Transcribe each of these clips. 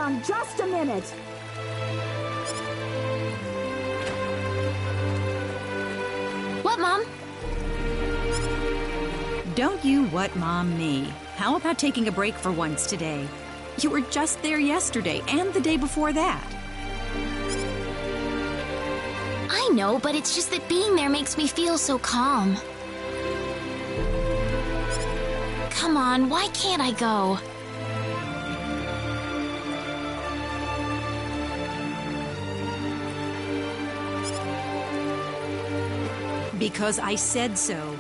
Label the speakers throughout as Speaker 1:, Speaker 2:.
Speaker 1: on just a minute.
Speaker 2: What, Mom?
Speaker 3: Don't you what Mom me. How about taking a break for once today? You were just there yesterday and the day before that.
Speaker 2: I know, but it's just that being there makes me feel so calm. Come on, why can't I go?
Speaker 3: Because I said so.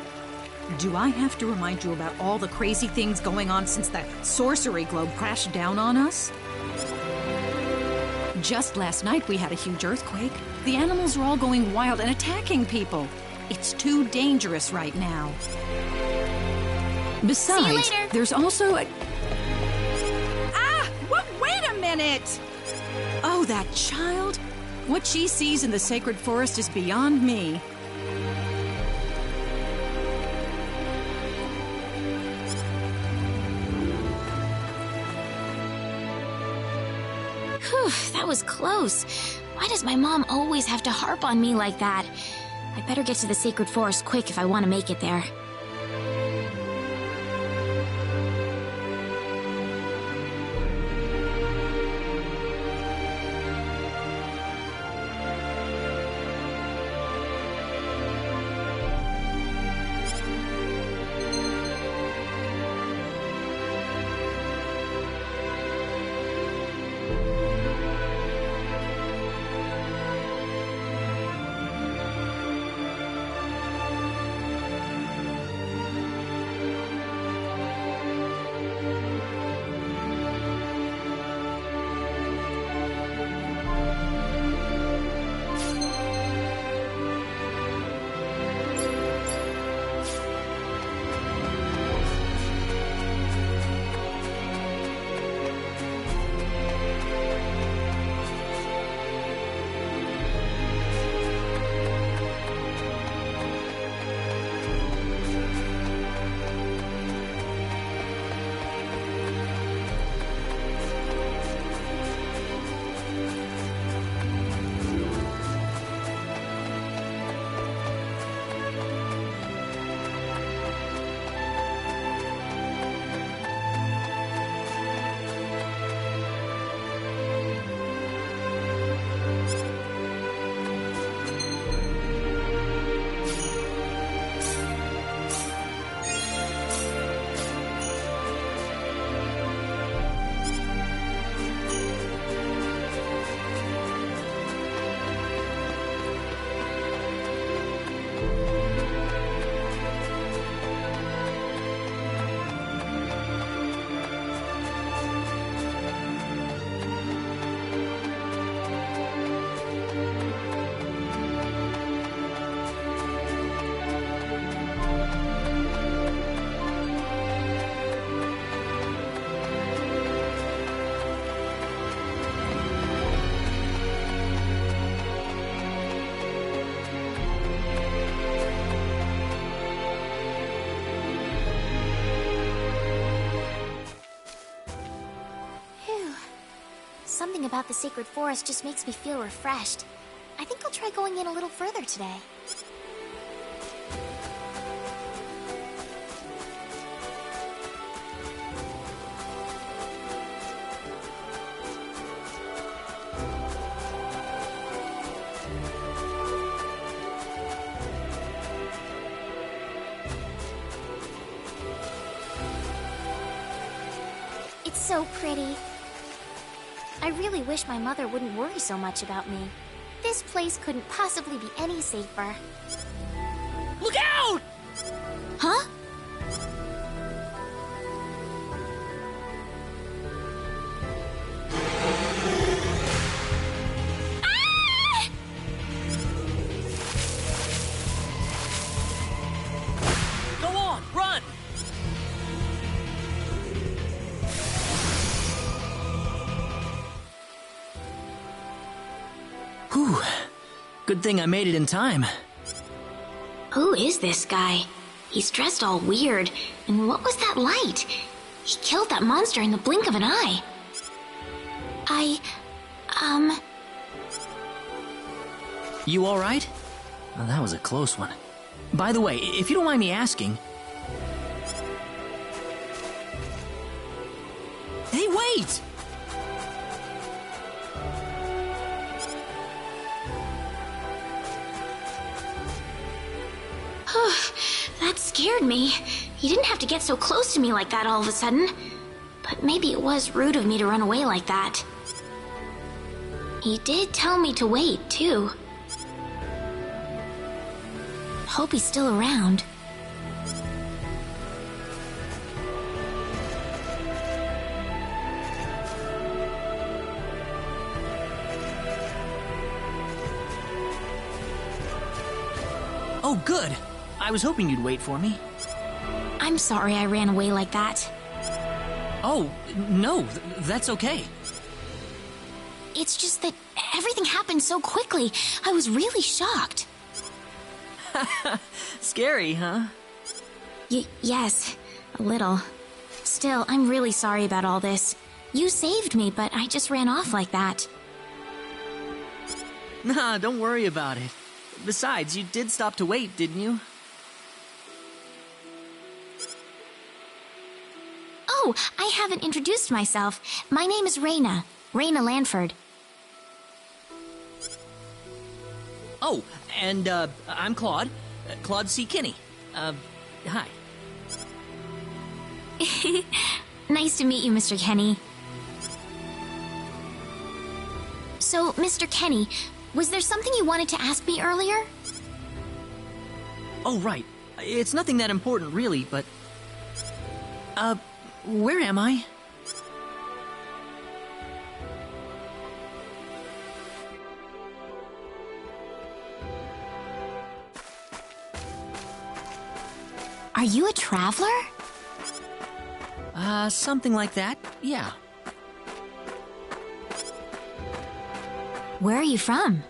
Speaker 3: Do I have to remind you about all the crazy things going on since the sorcery globe crashed down on us? Just last night we had a huge earthquake. The animals are all going wild and attacking people. It's too dangerous right now. Besides, there's also a... Wait a minute! Oh, that child? What she sees in the sacred forest is beyond me.
Speaker 2: Whew, that was close. Why does my mom always have to harp on me like that? I better get to the sacred forest quick if I want to make it there. Something about the sacred forest just makes me feel refreshed. I think I'll try going in a little further today. It's so pretty. I really wish my mother wouldn't worry so much about me. This place couldn't possibly be any safer.
Speaker 3: Look out!
Speaker 2: Huh? Ah!
Speaker 4: Go on, run! Whew. Good thing I made it in time.
Speaker 2: Who is this guy? He's dressed all weird. And what was that light? He killed that monster in the blink of an eye. I,
Speaker 4: You alright? Well, that was a close one. By the way, if you don't mind me asking... Hey, wait!
Speaker 2: That scared me. You didn't have to get so close to me like that all of a sudden. But maybe it was rude of me to run away like that. He did tell me to wait, too. Hope he's still around.
Speaker 4: Oh, good. I was hoping you'd wait for me.
Speaker 2: I'm sorry I ran away like that.
Speaker 4: Oh, no, that's okay.
Speaker 2: It's just that everything happened so quickly. I was really shocked.
Speaker 4: Scary, huh?
Speaker 2: Yes, a little. Still, I'm really sorry about all this. You saved me, but I just ran off like that.
Speaker 4: Nah, don't worry about it. Besides, you did stop to wait, didn't you?
Speaker 2: Oh, I haven't introduced myself. My name is Raina. Raina Lanford.
Speaker 4: Oh, and, I'm Claude. Claude C. Kinney. Hi.
Speaker 2: Nice to meet you, Mr. Kenny. So, Mr. Kenny, was there something you wanted to ask me earlier?
Speaker 4: Oh, right. It's nothing that important, really, but... where am I?
Speaker 2: Are you a traveler?
Speaker 4: Something like that, yeah.
Speaker 2: Where are you from?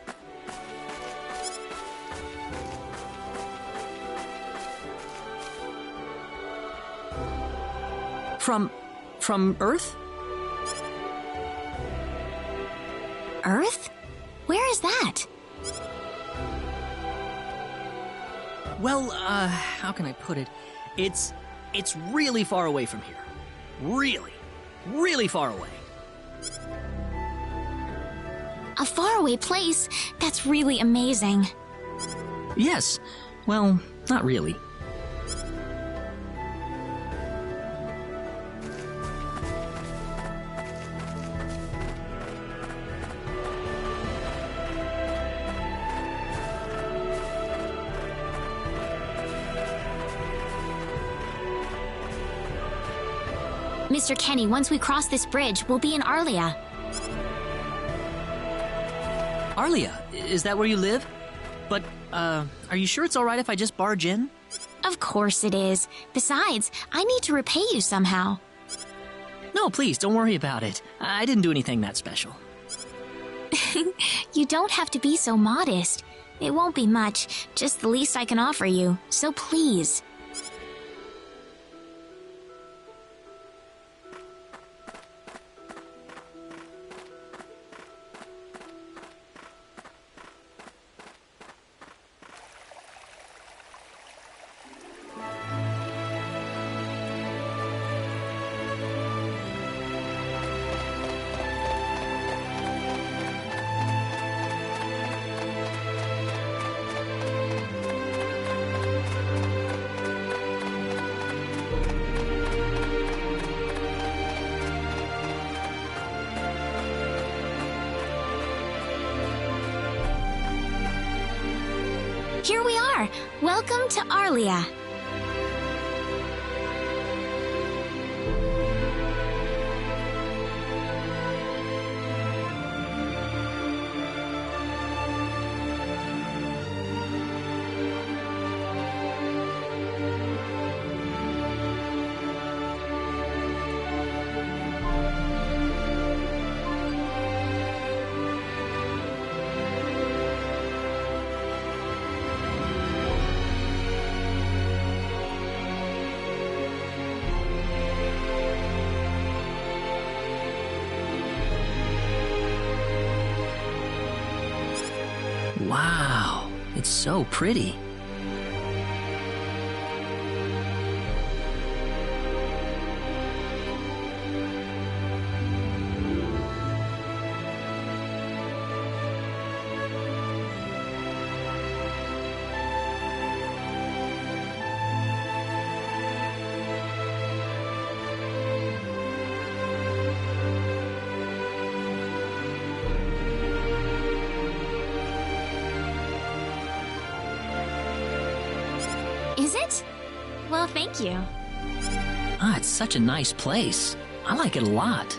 Speaker 4: From Earth?
Speaker 2: Earth? Where is that?
Speaker 4: Well, how can I put it? It's really far away from here. Really, really far away.
Speaker 2: A faraway place? That's really amazing.
Speaker 4: Yes. Well, not really.
Speaker 2: Mr. Kenny, once we cross this bridge, we'll be in Arlia.
Speaker 4: Arlia, is that where you live? But, are you sure it's alright if I just barge in?
Speaker 2: Of course it is. Besides, I need to repay you somehow.
Speaker 4: No, please, don't worry about it. I didn't do anything that special.
Speaker 2: You don't have to be so modest. It won't be much, just the least I can offer you. So please. Here we are. Welcome to Arlia.
Speaker 4: It's so pretty.
Speaker 2: Is it? Well, thank you.
Speaker 4: Ah, it's such a nice place. I like it a lot.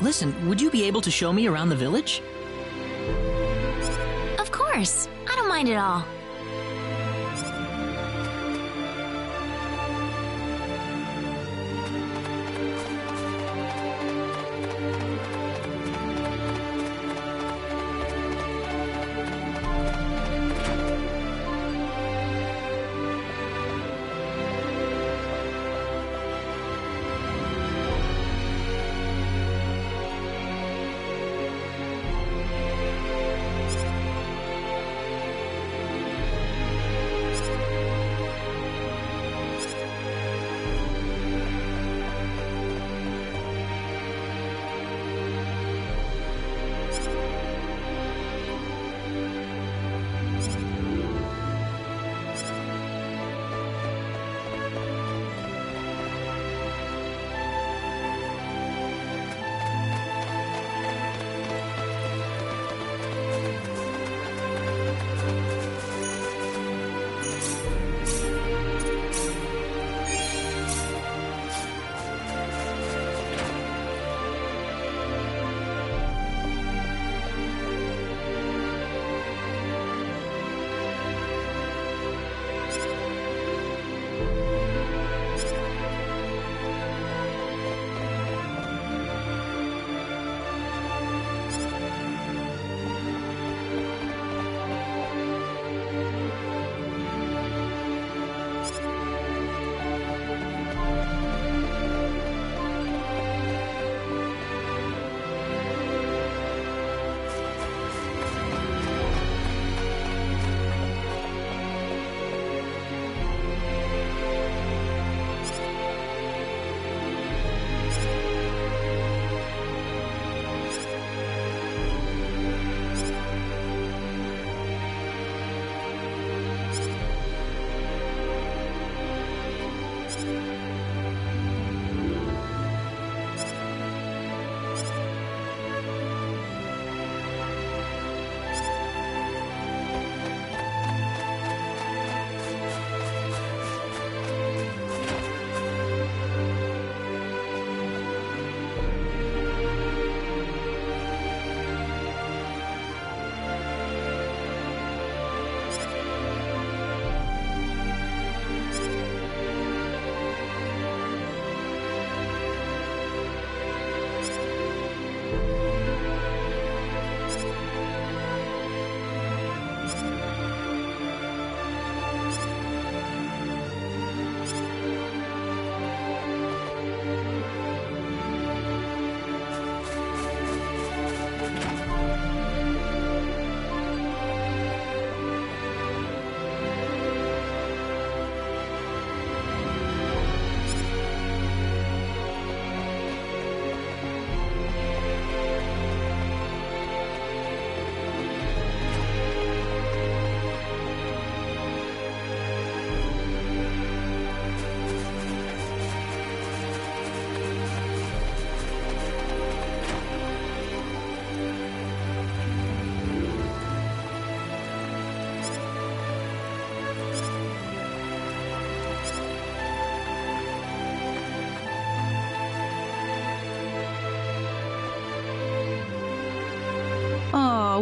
Speaker 4: Listen, would you be able to show me around the village?
Speaker 2: Of course. I don't mind at all.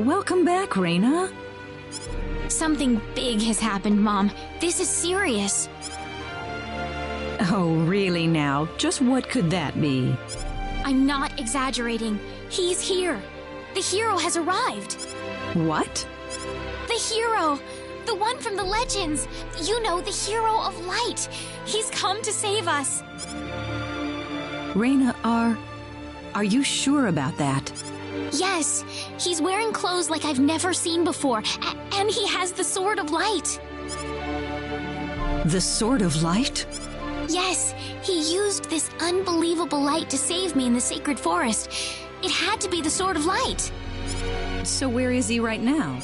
Speaker 3: Welcome back, Reina.
Speaker 2: Something big has happened, Mom. This is serious.
Speaker 3: Oh, really now? Just what could that be?
Speaker 2: I'm not exaggerating. He's here. The hero has arrived.
Speaker 3: What?
Speaker 2: The hero! The one from the legends! You know, the hero of light! He's come to save us!
Speaker 3: Reina, are you sure about that?
Speaker 2: Yes, he's wearing clothes like I've never seen before, and he has the Sword of Light.
Speaker 3: The Sword of Light?
Speaker 2: Yes, he used this unbelievable light to save me in the Sacred Forest. It had to be the Sword of Light.
Speaker 3: So where is he right now?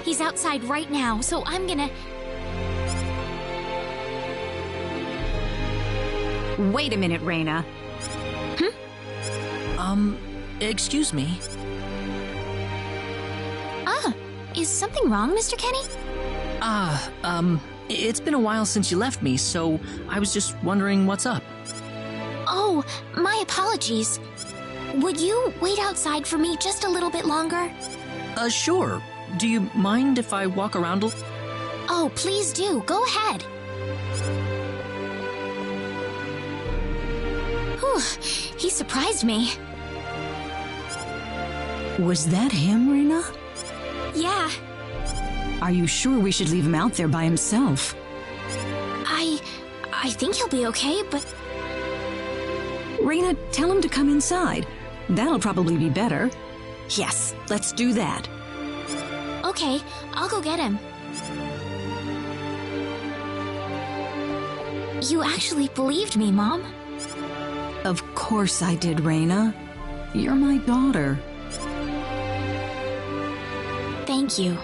Speaker 2: He's outside right now, so I'm gonna...
Speaker 3: Wait a minute, Reina.
Speaker 4: Excuse me.
Speaker 2: Is something wrong, Mr. Kenny?
Speaker 4: It's been a while since you left me, so I was just wondering what's up.
Speaker 2: Oh, my apologies. Would you wait outside for me just a little bit longer?
Speaker 4: Sure. Do you mind if I walk around a...
Speaker 2: Oh, please do. Go ahead. Whew, he surprised me.
Speaker 3: Was that him, Reina?
Speaker 2: Yeah,
Speaker 3: Are you sure we should leave him out there by himself?
Speaker 2: I think he'll be okay, but...
Speaker 3: Reina, tell him to come inside. That'll probably be better. Yes, let's do that.
Speaker 2: Okay, I'll go get him. You actually believed me, Mom.
Speaker 3: Of course I did, Reina. You're my daughter.
Speaker 2: Thank you.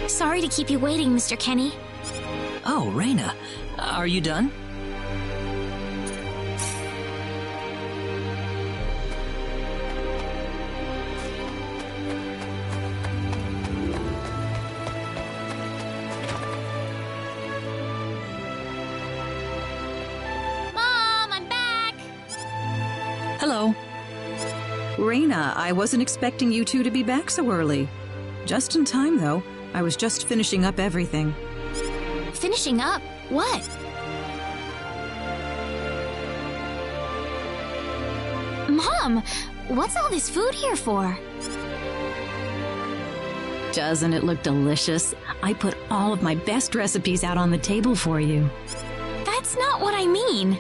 Speaker 2: Sorry to keep you waiting, Mr. Kenny.
Speaker 4: Oh, Reina, are you done?
Speaker 2: Mom, I'm back!
Speaker 4: Hello.
Speaker 3: Reina, I wasn't expecting you two to be back so early. Just in time, though. I was just finishing up everything.
Speaker 2: Finishing up? What? Mom, what's all this food here for?
Speaker 3: Doesn't it look delicious? I put all of my best recipes out on the table for you.
Speaker 2: That's not what I mean.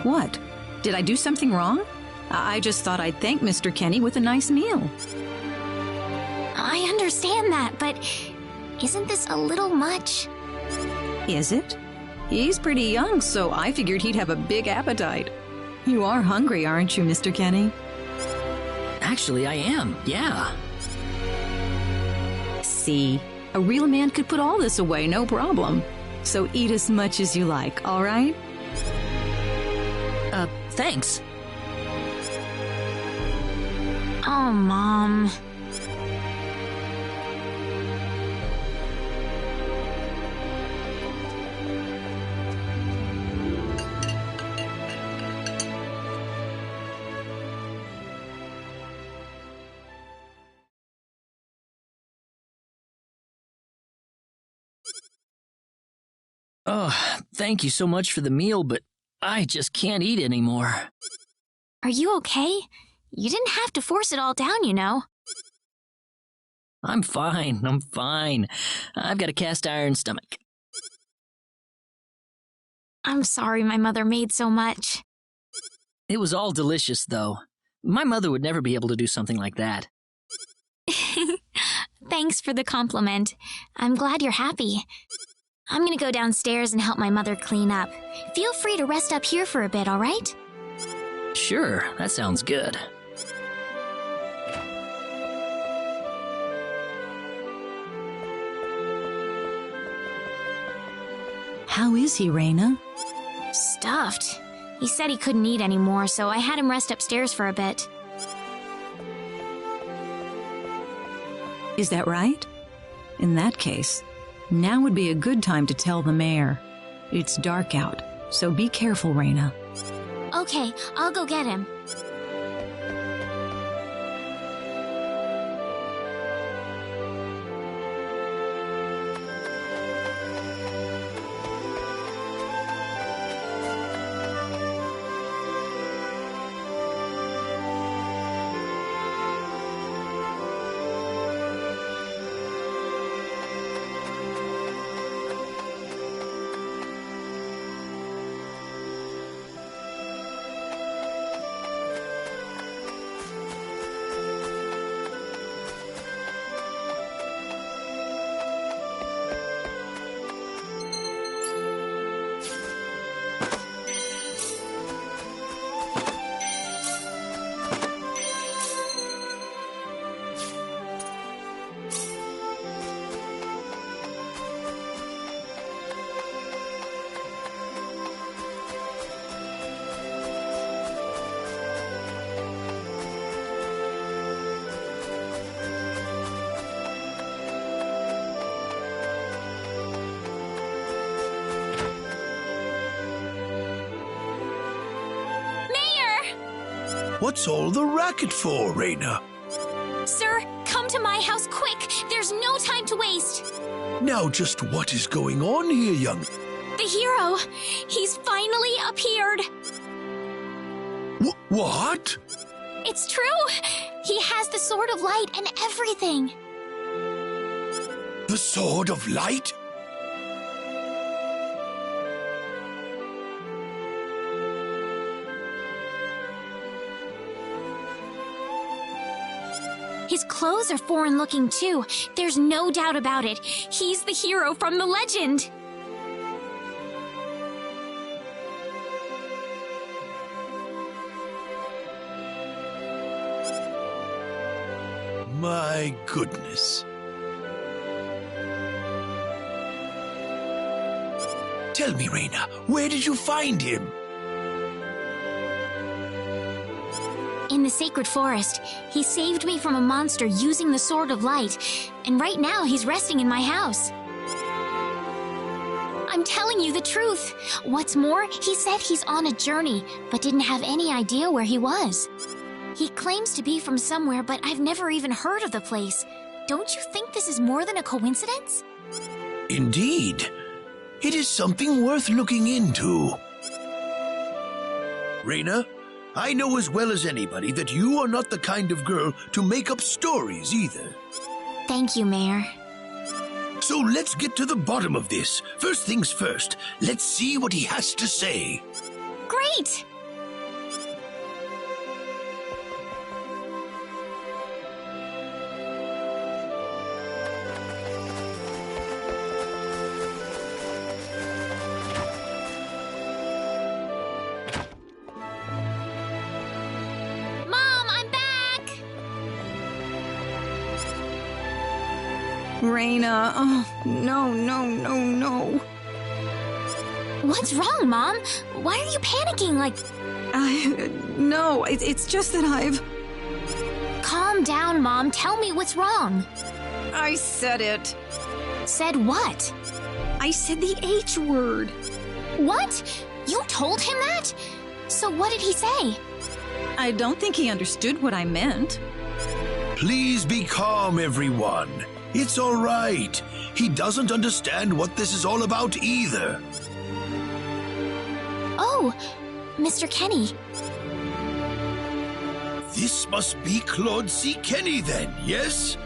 Speaker 3: What? Did I do something wrong? I just thought I'd thank Mr. Kenny with a nice meal.
Speaker 2: I understand that, but isn't this a little much?
Speaker 3: Is it? He's pretty young, so I figured he'd have a big appetite. You are hungry, aren't you, Mr. Kenny?
Speaker 4: Actually, I am, yeah.
Speaker 3: See, a real man could put all this away, no problem. So eat as much as you like, all right?
Speaker 4: Thanks.
Speaker 2: Oh, Mom.
Speaker 4: Oh, thank you so much for the meal, but I just can't eat anymore.
Speaker 2: Are you okay? You didn't have to force it all down, you know.
Speaker 4: I'm fine. I'm fine. I've got a cast iron stomach.
Speaker 2: I'm sorry my mother made so much.
Speaker 4: It was all delicious, though. My mother would never be able to do something like that.
Speaker 2: Thanks for the compliment. I'm glad you're happy. I'm gonna go downstairs and help my mother clean up. Feel free to rest up here for a bit, all right?
Speaker 4: Sure, that sounds good.
Speaker 3: How is he, Reina?
Speaker 2: Stuffed. He said he couldn't eat anymore, so I had him rest upstairs for a bit.
Speaker 3: Is that right? In that case, now would be a good time to tell the mayor. It's dark out, so be careful, Reina.
Speaker 2: Okay, I'll go get him.
Speaker 1: What's all the racket for, Reina?
Speaker 2: Sir, come to my house quick! There's no time to waste!
Speaker 1: Now just what is going on here, young...
Speaker 2: The hero! He's finally appeared!
Speaker 1: What?
Speaker 2: It's true! He has the Sword of Light and everything!
Speaker 1: The Sword of Light?
Speaker 2: His clothes are foreign-looking, too. There's no doubt about it. He's the hero from the legend!
Speaker 1: My goodness. Tell me, Reina, where did you find him?
Speaker 2: In the Sacred Forest. He saved me from a monster using the Sword of Light, and right now he's resting in my house. I'm telling you the truth. What's more, he said he's on a journey, but didn't have any idea where he was. He claims to be from somewhere, but I've never even heard of the place. Don't you think this is more than a coincidence?
Speaker 1: Indeed. It is something worth looking into. Reina, I know as well as anybody that you are not the kind of girl to make up stories either.
Speaker 2: Thank you, Mayor.
Speaker 1: So let's get to the bottom of this. First things first, let's see what he has to say.
Speaker 2: Great!
Speaker 3: Reina, oh, no.
Speaker 2: What's wrong, Mom? Why are you panicking like...
Speaker 3: No, it's just that I've...
Speaker 2: Calm down, Mom. Tell me what's wrong.
Speaker 3: I said it.
Speaker 2: Said what?
Speaker 3: I said the H word.
Speaker 2: What? You told him that? So what did he say?
Speaker 3: I don't think he understood what I meant.
Speaker 1: Please be calm, everyone. It's all right. He doesn't understand what this is all about either.
Speaker 2: Oh, Mr. Kenny.
Speaker 1: This must be Claude C. Kenny then, yes?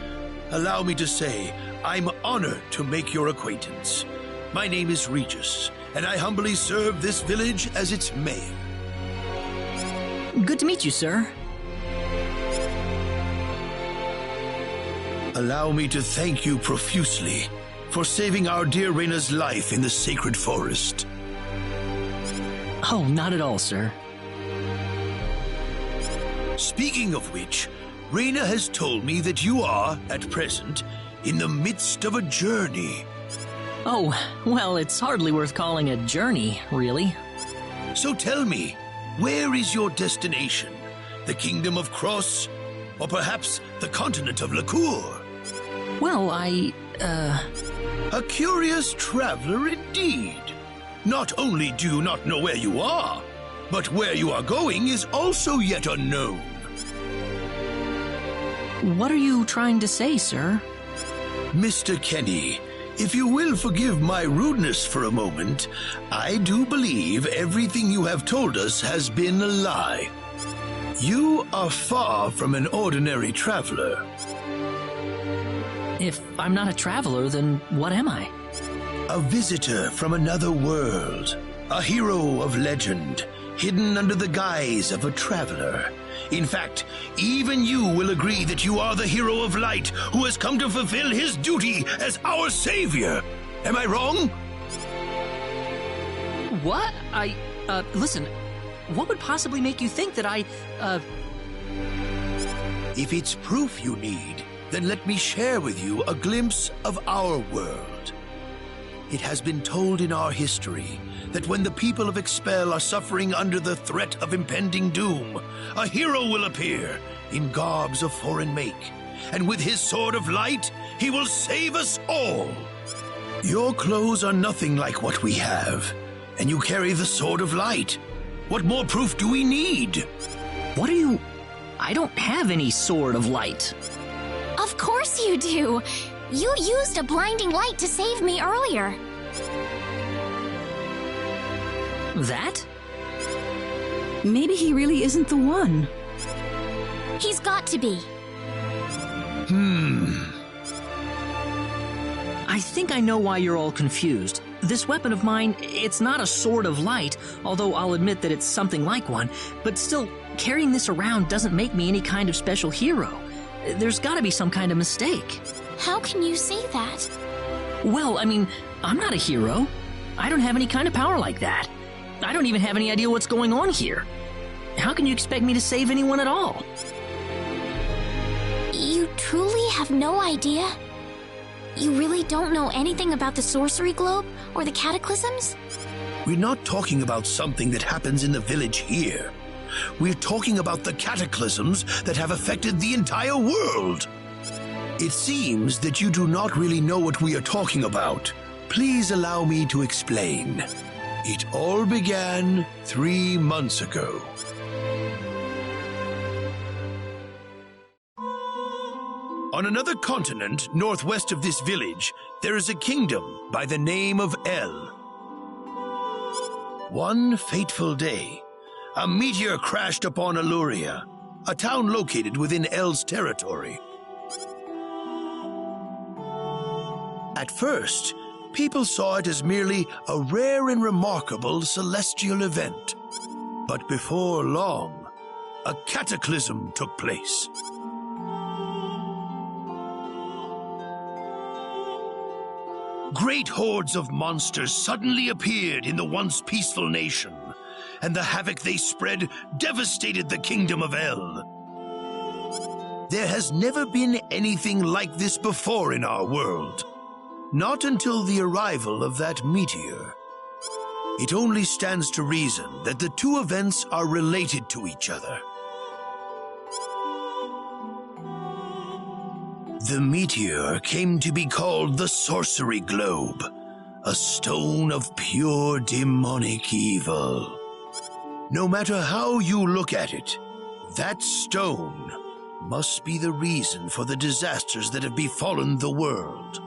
Speaker 1: Allow me to say, I'm honored to make your acquaintance. My name is Regis, and I humbly serve this village as its mayor.
Speaker 4: Good to meet you, sir.
Speaker 1: Allow me to thank you profusely for saving our dear Reina's life in the sacred forest.
Speaker 4: Oh, not at all, sir.
Speaker 1: Speaking of which, Reina has told me that you are, at present, in the midst of a journey.
Speaker 4: Oh, well, it's hardly worth calling a journey, really.
Speaker 1: So tell me, where is your destination? The Kingdom of Cross? Or perhaps the continent of Lacour?
Speaker 4: Well,
Speaker 1: A curious traveler indeed. Not only do you not know where you are, but where you are going is also yet unknown.
Speaker 4: What are you trying to say, sir?
Speaker 1: Mr. Kenny, if you will forgive my rudeness for a moment, I do believe everything you have told us has been a lie. You are far from an ordinary traveler.
Speaker 4: If I'm not a traveler, then what am I?
Speaker 1: A visitor from another world. A hero of legend, hidden under the guise of a traveler. In fact, even you will agree that you are the hero of light who has come to fulfill his duty as our savior. Am I wrong?
Speaker 4: What? Listen, what would possibly make you think that
Speaker 1: If it's proof you need, then let me share with you a glimpse of our world. It has been told in our history that when the people of Expel are suffering under the threat of impending doom, a hero will appear in garbs of foreign make, and with his sword of light, he will save us all. Your clothes are nothing like what we have, and you carry the sword of light. What more proof do we need?
Speaker 4: What are you... I don't have any sword of light.
Speaker 2: Of course you do! You used a blinding light to save me earlier.
Speaker 4: That?
Speaker 3: Maybe he really isn't the one.
Speaker 2: He's got to be.
Speaker 4: I think I know why you're all confused. This weapon of mine, it's not a sword of light, although I'll admit that it's something like one, but still, carrying this around doesn't make me any kind of special hero. There's gotta be some kind of mistake.
Speaker 2: How can you say that?
Speaker 4: Well, I mean, I'm not a hero. I don't have any kind of power like that. I don't even have any idea what's going on here. How can you expect me to save anyone at all?
Speaker 2: You truly have no idea? You really don't know anything about the sorcery globe or the cataclysms?
Speaker 1: We're not talking about something that happens in the village here. We're talking about the cataclysms that have affected the entire world. It seems that you do not really know what we are talking about. Please allow me to explain. It all began 3 months ago. On another continent, northwest of this village, there is a kingdom by the name of El. One fateful day, a meteor crashed upon Aluria, a town located within El's territory. At first, people saw it as merely a rare and remarkable celestial event. But before long, a cataclysm took place. Great hordes of monsters suddenly appeared in the once peaceful nation, and the havoc they spread devastated the kingdom of El. There has never been anything like this before in our world. Not until the arrival of that meteor. It only stands to reason that the two events are related to each other. The meteor came to be called the Sorcery Globe, a stone of pure demonic evil. No matter how you look at it, that stone must be the reason for the disasters that have befallen the world.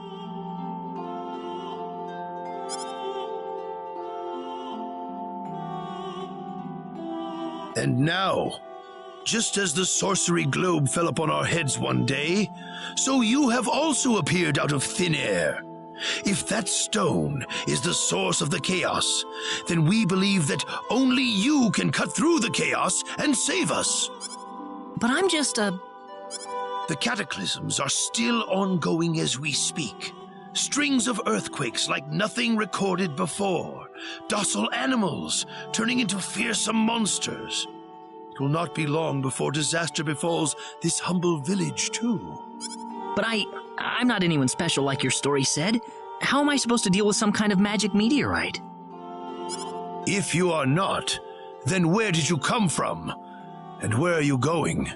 Speaker 1: And now, Just as the sorcery globe fell upon our heads one day, so you have also appeared out of thin air. If that stone is the source of the chaos, then we believe that only you can cut through the chaos and save us.
Speaker 4: But I'm just
Speaker 1: The cataclysms are still ongoing as we speak. Strings of earthquakes like nothing recorded before. Docile animals turning into fearsome monsters. It will not be long before disaster befalls this humble village, too.
Speaker 4: But I'm not anyone special like your story said. How am I supposed to deal with some kind of magic meteorite?
Speaker 1: If you are not, then where did you come from? And where are you going?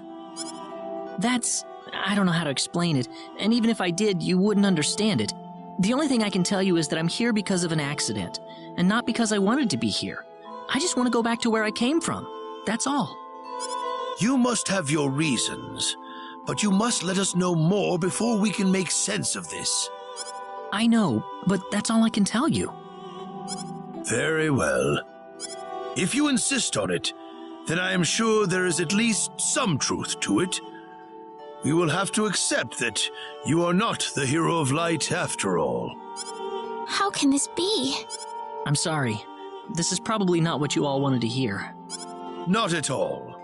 Speaker 4: I don't know how to explain it, and even if I did, you wouldn't understand it. The only thing I can tell you is that I'm here because of an accident, and not because I wanted to be here. I just want to go back to where I came from. That's all.
Speaker 1: You must have your reasons, but you must let us know more before we can make sense of this.
Speaker 4: I know, but that's all I can tell you.
Speaker 1: Very well. If you insist on it, then I am sure there is at least some truth to it. We will have to accept that you are not the hero of light after all.
Speaker 2: How can this be?
Speaker 4: I'm sorry. This is probably not what you all wanted to hear.
Speaker 1: Not at all.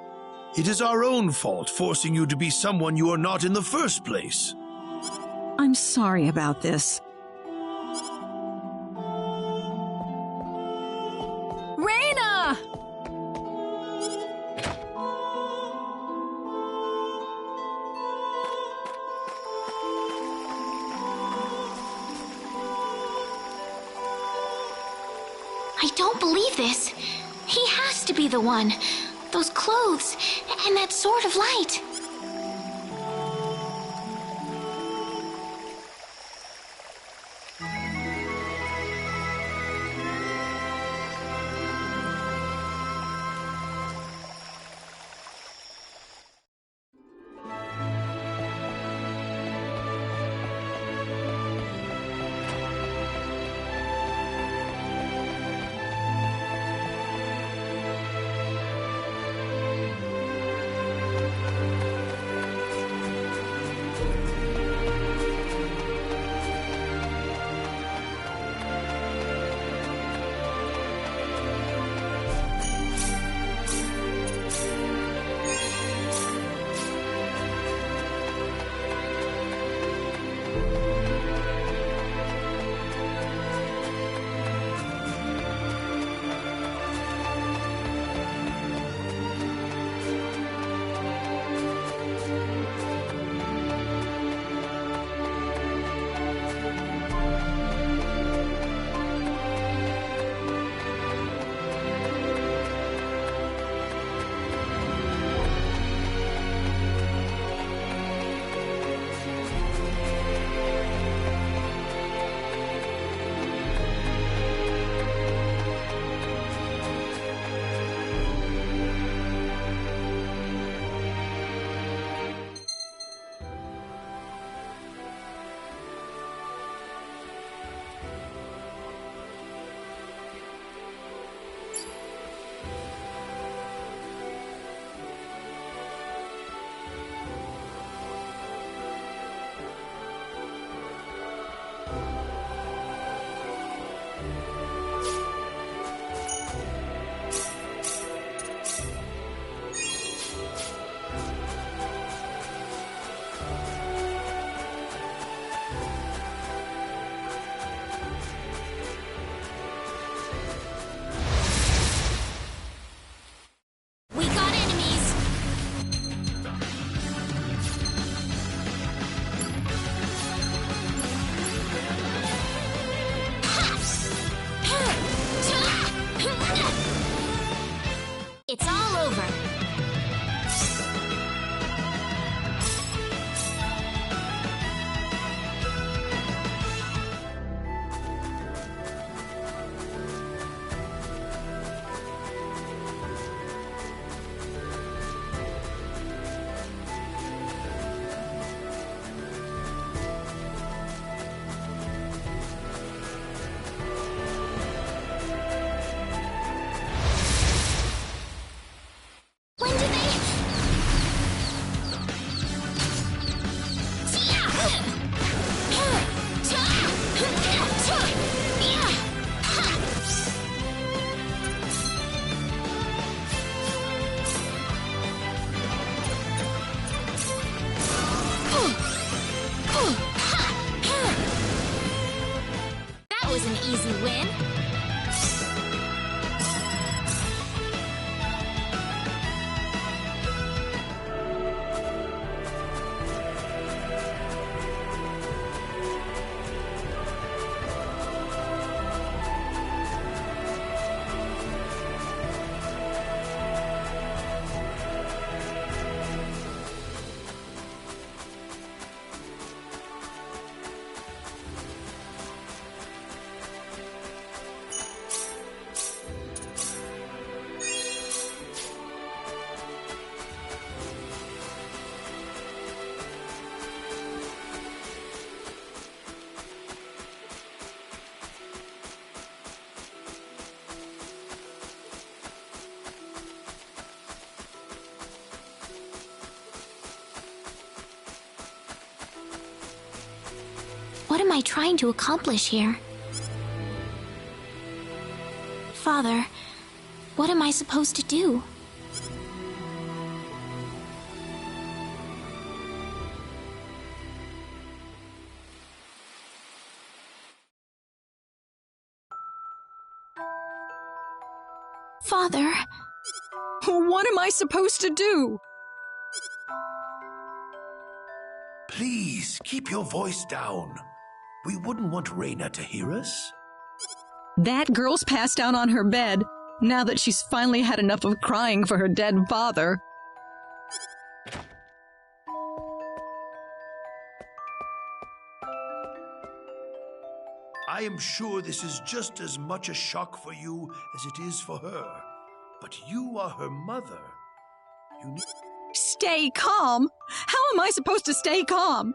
Speaker 1: It is our own fault forcing you to be someone you are not in the first place.
Speaker 3: I'm sorry about this. Raina!
Speaker 2: I don't believe this. He has to be the one. Those clothes, and that sword of light. What am I trying to accomplish here? Father, what am I supposed to do? Father...
Speaker 3: What am I supposed to do?
Speaker 1: Please, keep your voice down. We wouldn't want Reina to hear us.
Speaker 3: That girl's passed out on her bed, now that she's finally had enough of crying for her dead father.
Speaker 1: I am sure this is just as much a shock for you as it is for her. But you are her mother. You need...
Speaker 3: Stay calm? How am I supposed to stay calm?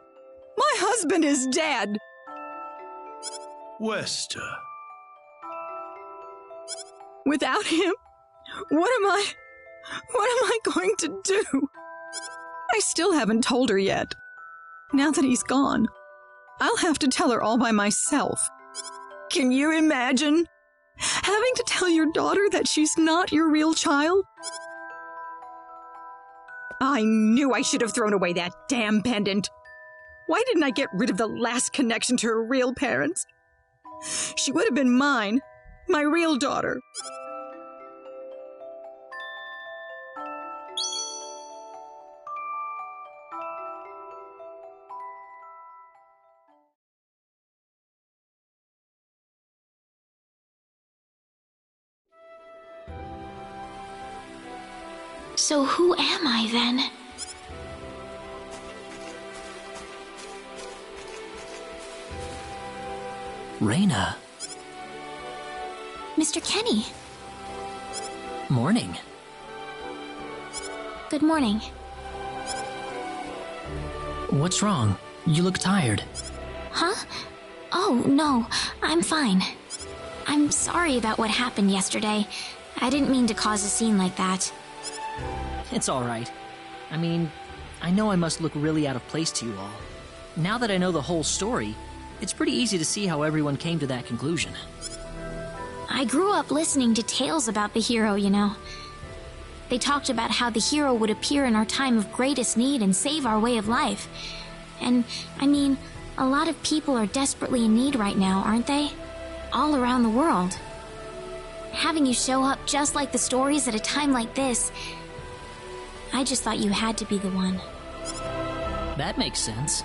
Speaker 3: My husband is dead.
Speaker 1: Wester.
Speaker 3: Without him, what am I going to do? I still haven't told her yet. Now that he's gone, I'll have to tell her all by myself. Can you imagine having to tell your daughter that she's not your real child? I knew I should have thrown away that damn pendant. Why didn't I get rid of the last connection to her real parents? She would have been mine, my real daughter.
Speaker 2: So who am I then?
Speaker 4: Reina.
Speaker 2: Mr. Kenny.
Speaker 4: Morning.
Speaker 2: Good morning.
Speaker 4: What's wrong? You look tired.
Speaker 2: Huh? Oh, no, I'm fine. I'm sorry about what happened yesterday. I didn't mean to cause a scene like that.
Speaker 4: It's all right. I mean, I know I must look really out of place to you all. Now that I know the whole story, it's pretty easy to see how everyone came to that conclusion.
Speaker 2: I grew up listening to tales about the hero, you know. They talked about how the hero would appear in our time of greatest need and save our way of life. And, I mean, a lot of people are desperately in need right now, aren't they? All around the world. Having you show up just like the stories at a time like this, I just thought you had to be the one.
Speaker 4: That makes sense.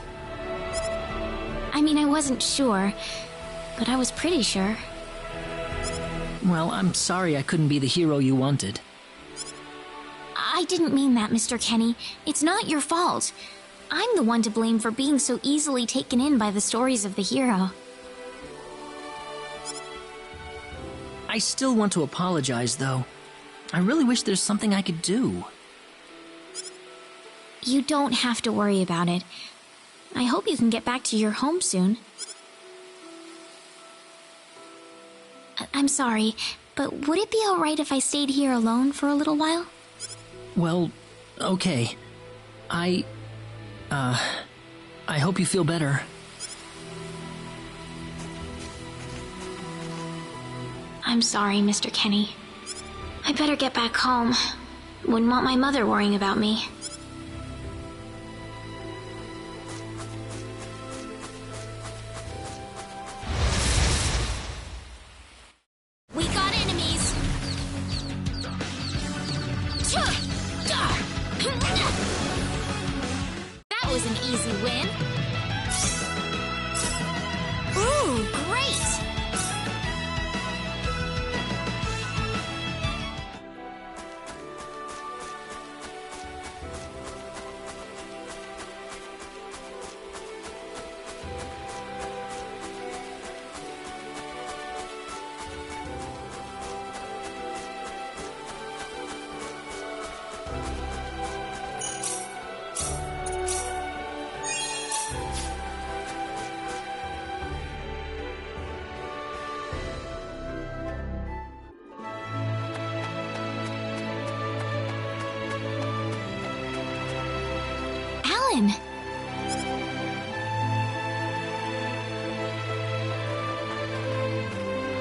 Speaker 2: I mean, I wasn't sure, but I was pretty sure.
Speaker 4: Well, I'm sorry I couldn't be the hero you wanted.
Speaker 2: I didn't mean that, Mr. Kenny. It's not your fault. I'm the one to blame for being so easily taken in by the stories of the hero.
Speaker 4: I still want to apologize, though. I really wish there's something I could do.
Speaker 2: You don't have to worry about it. I hope you can get back to your home soon. I'm sorry, but would it be alright if I stayed here alone for a little while?
Speaker 4: Well, okay. I hope you feel better.
Speaker 2: I'm sorry, Mr. Kenny. I better get back home. Wouldn't want my mother worrying about me. We got enemies! That was an easy win. Ooh, great!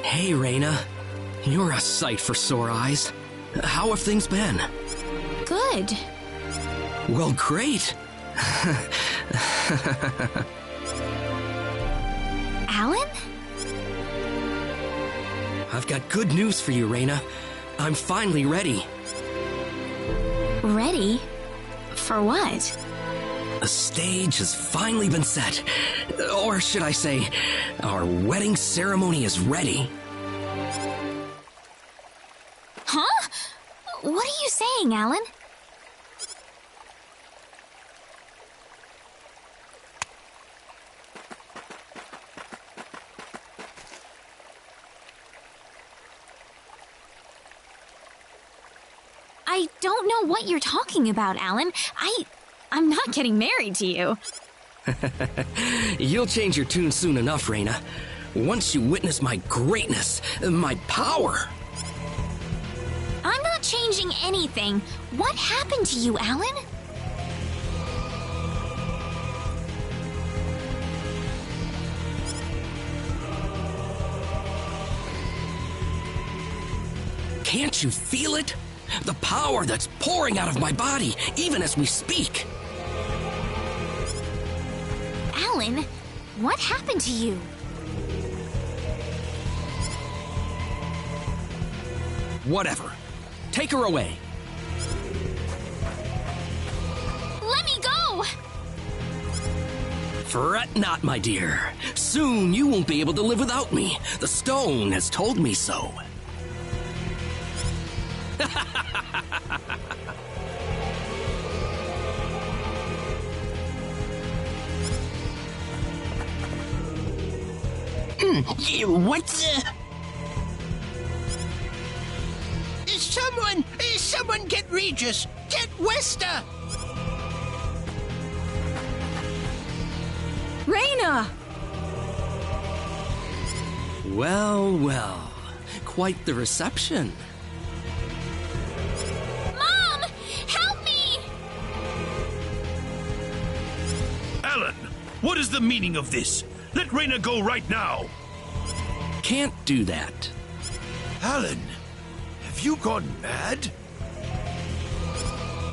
Speaker 5: Hey, Reina. You're a sight for sore eyes. How have things been?
Speaker 2: Good.
Speaker 5: Well, great.
Speaker 2: Alan?
Speaker 5: I've got good news for you, Reina. I'm finally ready.
Speaker 2: Ready? For what?
Speaker 5: The stage has finally been set. Or should I say, our wedding ceremony is ready.
Speaker 2: Huh? What are you saying, Alan? I don't know what you're talking about, Alan. I'm not getting married to you.
Speaker 5: You'll change your tune soon enough, Reina. Once you witness my greatness, my power.
Speaker 2: I'm not changing anything. What happened to you, Alan?
Speaker 5: Can't you feel it? The power that's pouring out of my body, even as we speak.
Speaker 2: Alan, what happened to you?
Speaker 5: Whatever. Take her away.
Speaker 2: Let me go!
Speaker 5: Fret not, my dear. Soon you won't be able to live without me. The stone has told me so.
Speaker 1: What the? Someone get Regis! Get Wester!
Speaker 3: Reina!
Speaker 5: Well, well. Quite the reception.
Speaker 2: Mom! Help me!
Speaker 1: Alan, what is the meaning of this? Let Reina go right now!
Speaker 5: Can't do that.
Speaker 1: Alan, have you gone mad?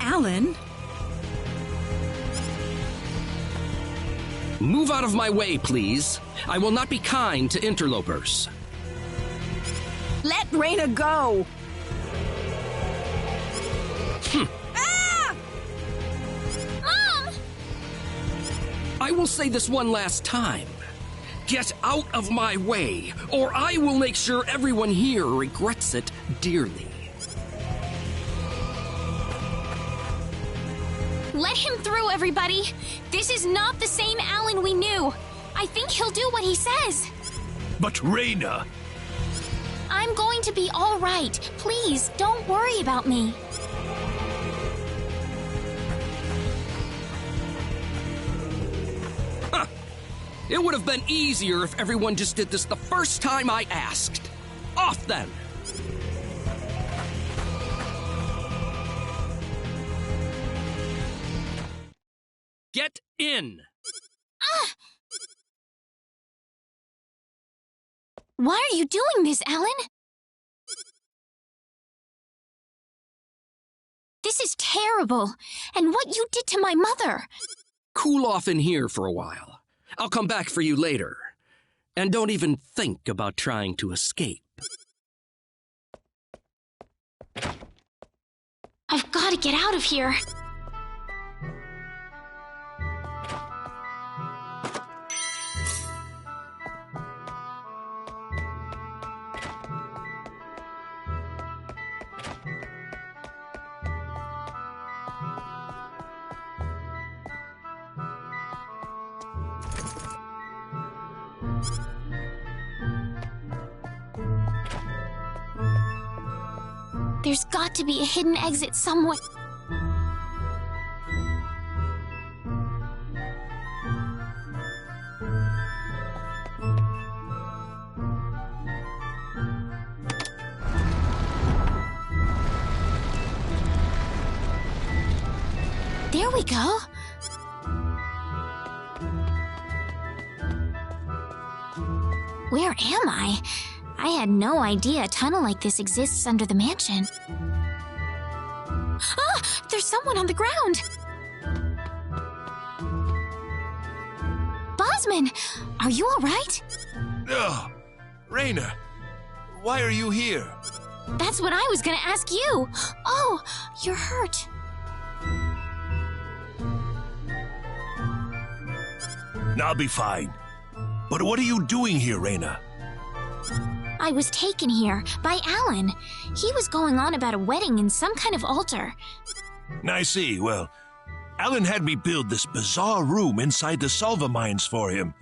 Speaker 3: Alan?
Speaker 5: Move out of my way, please. I will not be kind to interlopers.
Speaker 3: Let Reina go! Ah!
Speaker 2: Mom!
Speaker 5: I will say this one last time. Get out of my way, or I will make sure everyone here regrets it dearly.
Speaker 2: Let him through, everybody! This is not the same Alan we knew! I think he'll do what he says!
Speaker 1: But Reina...
Speaker 2: I'm going to be all right. Please, don't worry about me.
Speaker 5: Huh. It would have been easier if everyone just did this the first time I asked. Off then! Get in!
Speaker 2: Why are you doing this, Alan? This is terrible. And what you did to my mother.
Speaker 5: Cool off in here for a while. I'll come back for you later. And don't even think about trying to escape.
Speaker 2: I've got to get out of here. There's got to be a hidden exit somewhere. There we go. Where am I? I had no idea a tunnel like this exists under the mansion. Ah! There's someone on the ground! Bosman! Are you alright?
Speaker 1: Ugh! Reina, why are you here?
Speaker 2: That's what I was gonna ask you. Oh, you're hurt.
Speaker 1: I'll be fine. But what are you doing here, Reina?
Speaker 2: I was taken here by Alan. He was going on about a wedding in some kind of altar.
Speaker 1: I see. Well, Alan had me build this bizarre room inside the Salva mines for him.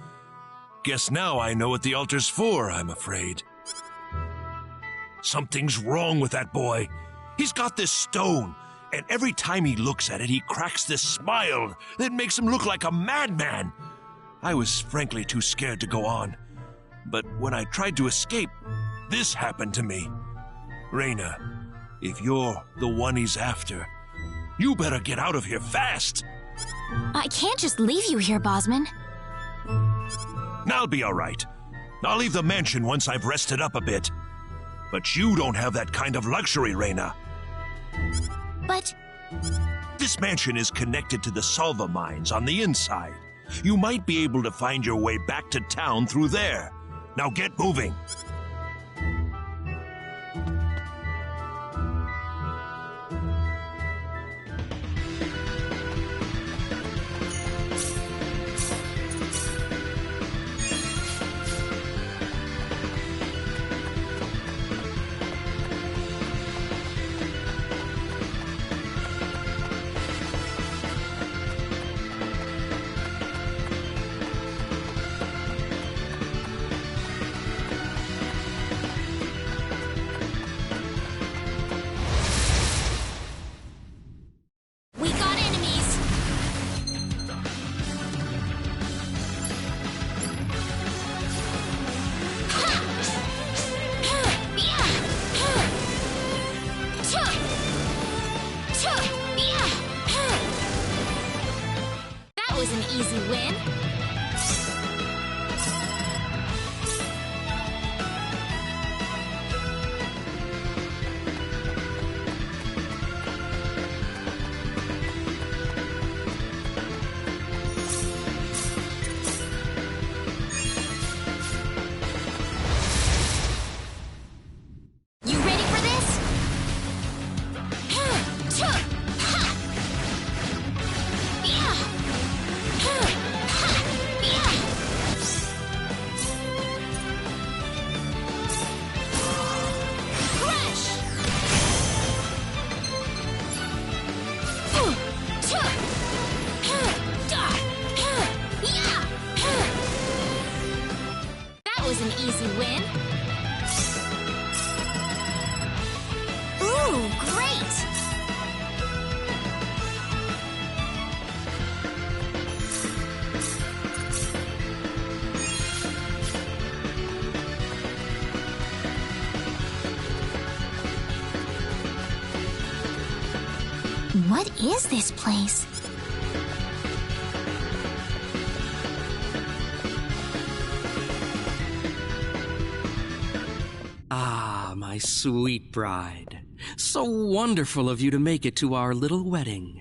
Speaker 1: Guess now I know what the altar's for, I'm afraid. Something's wrong with that boy. He's got this stone, and every time he looks at it, he cracks this smile that makes him look like a madman. I was frankly too scared to go on. But when I tried to escape, this happened to me. Reina, if you're the one he's after, you better get out of here fast.
Speaker 2: I can't just leave you here, Bosman.
Speaker 1: I'll be all right. I'll leave the mansion once I've rested up a bit. But you don't have that kind of luxury, Reina.
Speaker 2: But...
Speaker 1: This mansion is connected to the Salva mines on the inside. You might be able to find your way back to town through there. Now get moving.
Speaker 2: What is this place?
Speaker 5: Ah, my sweet bride. So wonderful of you to make it to our little wedding.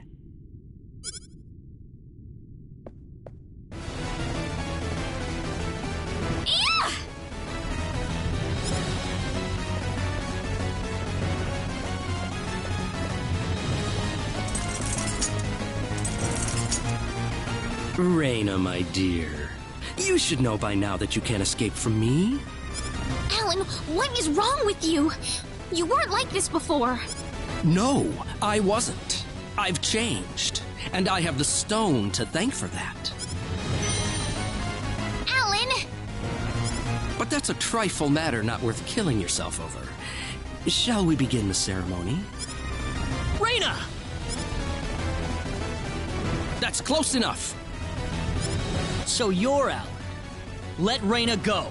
Speaker 5: Reina, my dear, you should know by now that you can't escape from me.
Speaker 2: Alan, what is wrong with you? You weren't like this before.
Speaker 5: No, I wasn't. I've changed, and I have the stone to thank for that.
Speaker 2: Alan!
Speaker 5: But that's a trifle matter not worth killing yourself over. Shall we begin the ceremony?
Speaker 4: Reina!
Speaker 5: That's close enough.
Speaker 4: So you're Alan. Let Reina go.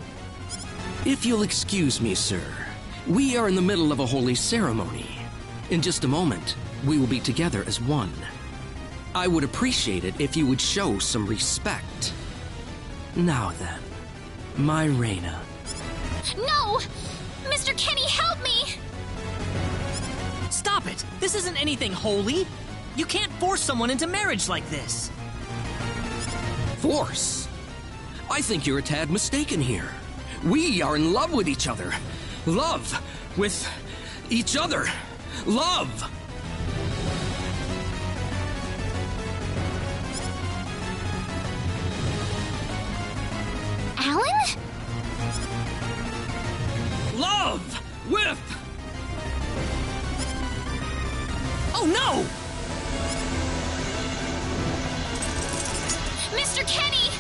Speaker 5: If you'll excuse me, sir, we are in the middle of a holy ceremony. In just a moment, we will be together as one. I would appreciate it if you would show some respect. Now then, my Reina.
Speaker 2: No! Mr. Kenny, help me!
Speaker 4: Stop it! This isn't anything holy! You can't force someone into marriage like this!
Speaker 5: Force? I think you're a tad mistaken here. We are in love with each other. Love with each other. Love!
Speaker 2: Alan?
Speaker 5: Love with...
Speaker 4: Oh no!
Speaker 2: Mr. Kenny!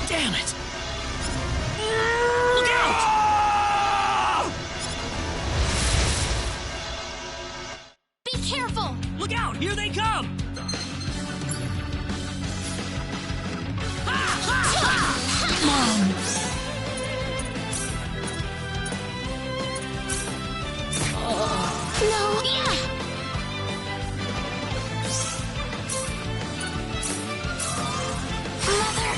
Speaker 4: Damn it! Look out!
Speaker 2: Be careful!
Speaker 4: Look out! Here they come!
Speaker 2: No! Yeah! Mother!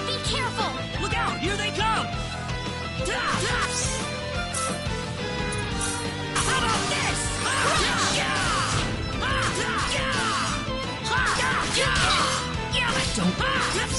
Speaker 2: Be careful!
Speaker 4: Look out! Here they come!
Speaker 2: How about this?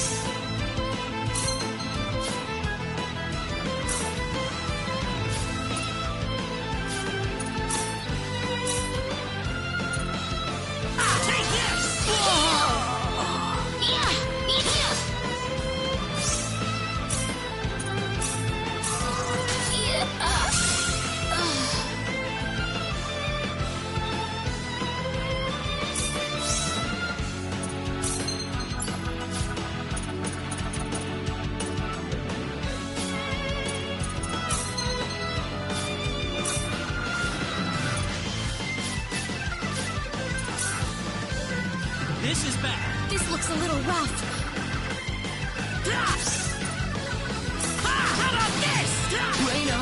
Speaker 4: This is bad.
Speaker 2: This looks a little rough.
Speaker 4: How about this? Reina!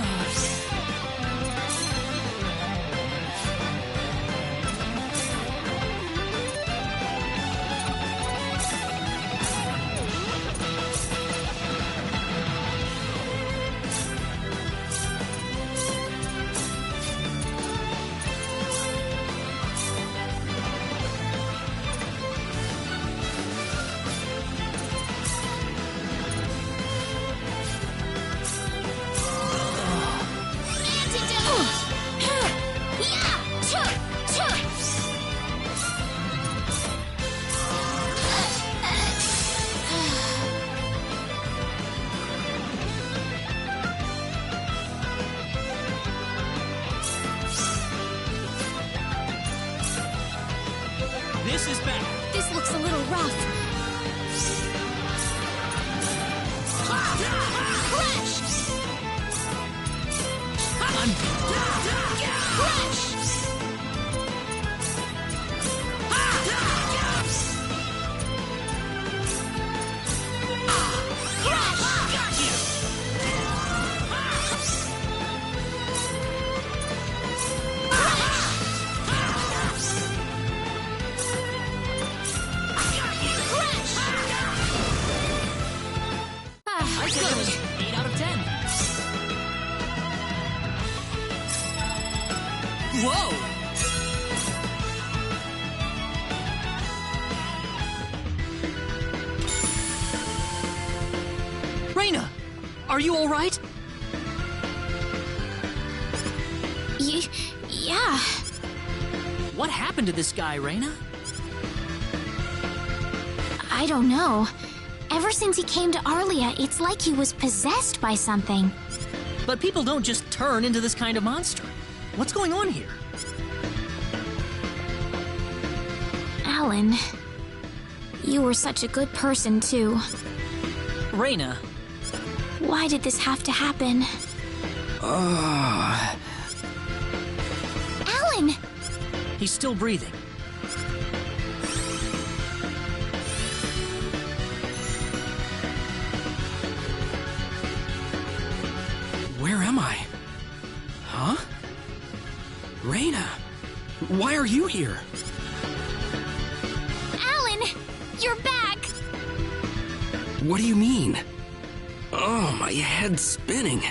Speaker 2: This is bad. This looks a little rough. Crash! Crash!
Speaker 4: I said it was 8 out of 10. Whoa! Reina, are you all right?
Speaker 2: Yeah.
Speaker 4: What happened to this guy, Reina?
Speaker 2: I don't know. Ever since he came to Arlia, it's like he was possessed by something.
Speaker 4: But people don't just turn into this kind of monster. What's going on here?
Speaker 2: Alan, you were such a good person, too.
Speaker 4: Reina,
Speaker 2: Why did this have to happen? Alan!
Speaker 4: He's still breathing.
Speaker 5: Where am I? Huh? Reina, why are you here?
Speaker 2: Alan! You're back!
Speaker 5: What do you mean? Oh, my head's spinning.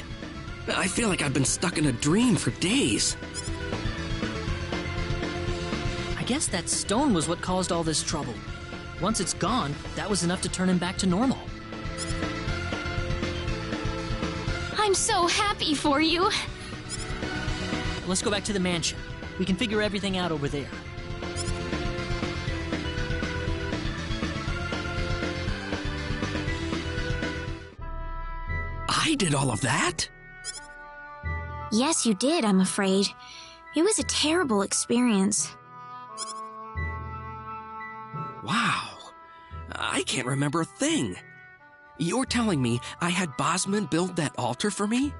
Speaker 5: I feel like I've been stuck in a dream for days.
Speaker 4: I guess that stone was what caused all this trouble. Once it's gone, that was enough to turn him back to normal.
Speaker 2: I'm so happy for you.
Speaker 4: Let's go back to the mansion. We can figure everything out over there.
Speaker 5: I did all of that?
Speaker 2: Yes, you did, I'm afraid. It was a terrible experience.
Speaker 5: Wow. I can't remember a thing. You're telling me I had Bosman build that altar for me?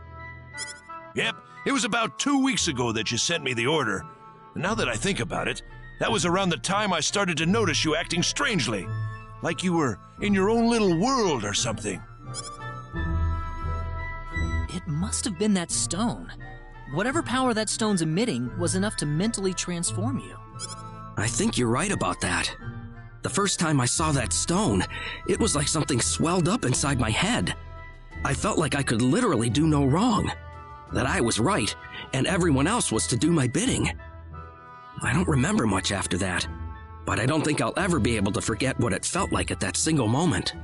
Speaker 6: Yep, it was about 2 weeks ago that you sent me the order. And now that I think about it, that was around the time I started to notice you acting strangely. Like you were in your own little world or something.
Speaker 4: It must have been that stone. Whatever power that stone's emitting was enough to mentally transform you.
Speaker 5: I think you're right about that. The first time I saw that stone, it was like something swelled up inside my head. I felt like I could literally do no wrong. That I was right, and everyone else was to do my bidding. I don't remember much after that, but I don't think I'll ever be able to forget what it felt like at that single moment.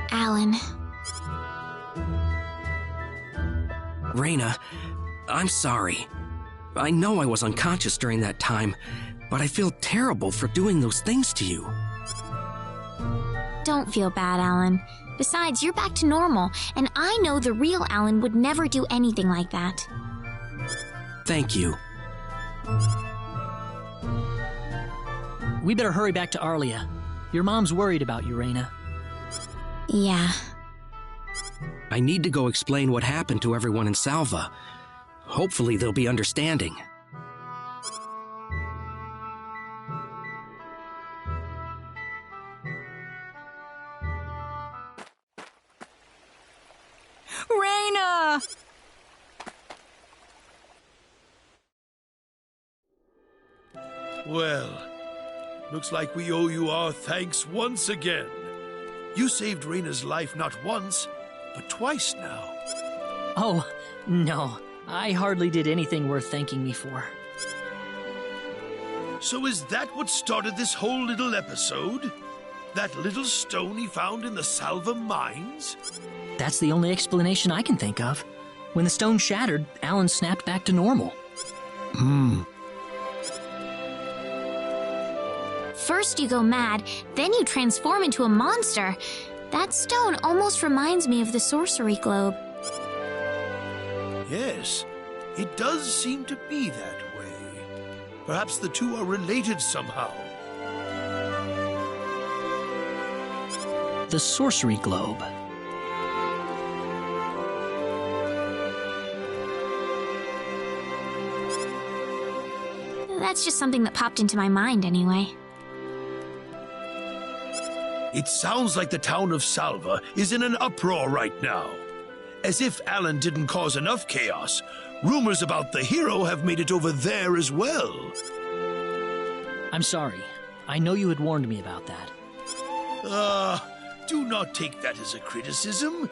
Speaker 2: Alan.
Speaker 5: Reina, I'm sorry. I know I was unconscious during that time, but I feel terrible for doing those things to you.
Speaker 2: Don't feel bad, Alan. Besides, you're back to normal, and I know the real Alan would never do anything like that.
Speaker 5: Thank you.
Speaker 4: We better hurry back to Arlia. Your mom's worried about you, Reina.
Speaker 2: Yeah.
Speaker 5: I need to go explain what happened to everyone in Salva. Hopefully they'll be understanding.
Speaker 3: Reina!
Speaker 1: Well, looks like we owe you our thanks once again. You saved Reina's life not once, but twice now.
Speaker 4: Oh, no. I hardly did anything worth thanking me for.
Speaker 1: So is that what started this whole little episode? That little stone he found in the Salva mines?
Speaker 4: That's the only explanation I can think of. When the stone shattered, Alan snapped back to normal.
Speaker 2: First you go mad, then you transform into a monster. That stone almost reminds me of the sorcery globe.
Speaker 1: Yes, it does seem to be that way. Perhaps the two are related somehow.
Speaker 4: The sorcery globe.
Speaker 2: That's just something that popped into my mind anyway.
Speaker 1: It sounds like the town of Salva is in an uproar right now. As if Alan didn't cause enough chaos, rumors about the hero have made it over there as well.
Speaker 4: I'm sorry. I know you had warned me about that.
Speaker 1: Do not take that as a criticism.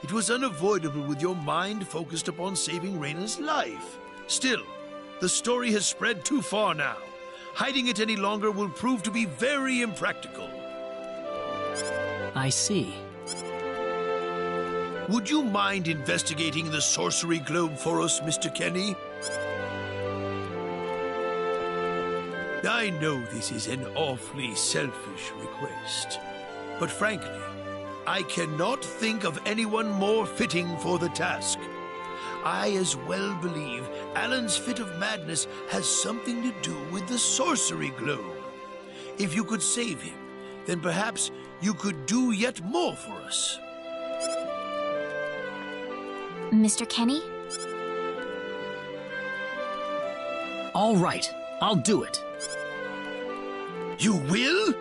Speaker 1: It was unavoidable with your mind focused upon saving Reina's life. Still, the story has spread too far now. Hiding it any longer will prove to be very impractical.
Speaker 4: I see.
Speaker 1: Would you mind investigating the sorcery globe for us, Mr. Kenny? I know this is an awfully selfish request, but frankly, I cannot think of anyone more fitting for the task. I as well believe Alan's fit of madness has something to do with the sorcery globe. If you could save him, then perhaps you could do yet more for us.
Speaker 2: Mr. Kenny?
Speaker 4: All right, I'll do it.
Speaker 1: You will?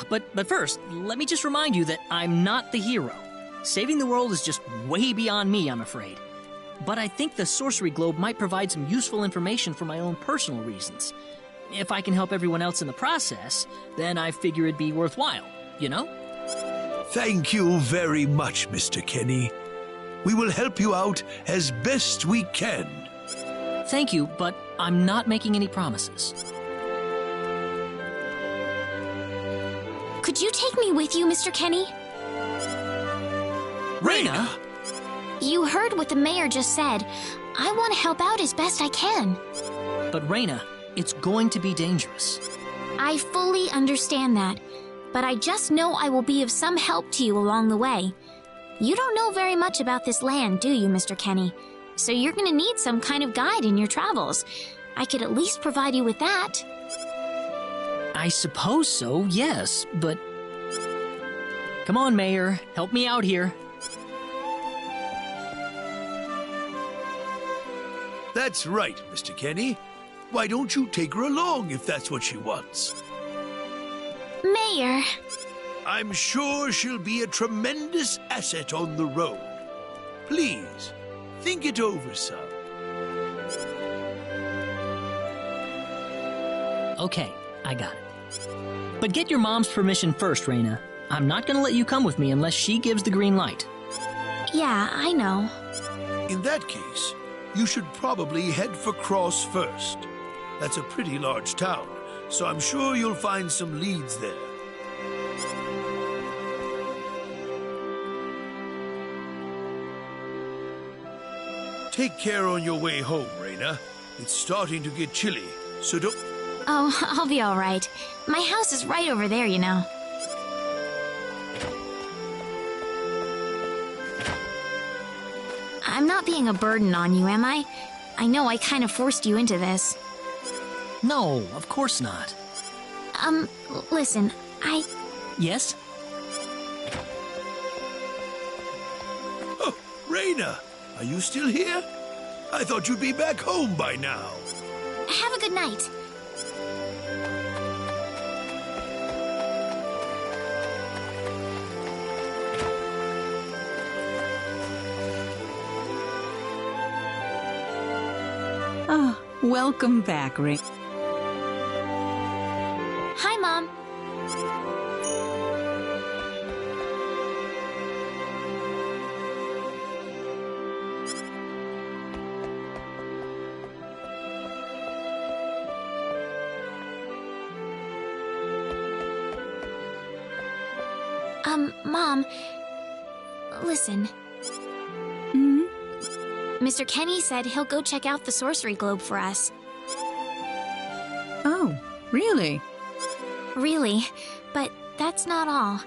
Speaker 4: But first, let me just remind you that I'm not the hero. Saving the world is just way beyond me, I'm afraid. But I think the sorcery globe might provide some useful information for my own personal reasons. If I can help everyone else in the process, then I figure it'd be worthwhile, you know?
Speaker 1: Thank you very much, Mr. Kenny. We will help you out as best we can.
Speaker 4: Thank you, but I'm not making any promises.
Speaker 2: Could you take me with you, Mr. Kenny?
Speaker 1: Reina!
Speaker 2: You heard what the mayor just said. I want to help out as best I can.
Speaker 4: But Reina, it's going to be dangerous.
Speaker 2: I fully understand that, but I just know I will be of some help to you along the way. You don't know very much about this land, do you, Mr. Kenny? So you're going to need some kind of guide in your travels. I could at least provide you with that.
Speaker 4: I suppose so, yes, but... Come on, Mayor, help me out here.
Speaker 1: That's right, Mr. Kenny. Why don't you take her along if that's what she wants?
Speaker 2: Mayor!
Speaker 1: I'm sure she'll be a tremendous asset on the road. Please, think it over, son.
Speaker 4: Okay, I got it. But get your mom's permission first, Reina. I'm not gonna let you come with me unless she gives the green light.
Speaker 2: Yeah, I know.
Speaker 1: In that case, you should probably head for Cross first. That's a pretty large town, so I'm sure you'll find some leads there. Take care on your way home, Reina. It's starting to get chilly, so don't...
Speaker 2: Oh, I'll be all right. My house is right over there, you know. I'm not being a burden on you, am I? I know I kind of forced you into this.
Speaker 4: No, of course not.
Speaker 2: Listen,
Speaker 4: Yes?
Speaker 1: Oh, Reina, are you still here? I thought you'd be back home by now.
Speaker 2: Have a good night.
Speaker 3: Ah, welcome back, Ray.
Speaker 2: Hi, Mom. Mom, listen.
Speaker 3: Hmm?
Speaker 2: Mr. Kenny said he'll go check out the sorcery globe for us.
Speaker 3: Oh, really?
Speaker 2: Really, but that's not all.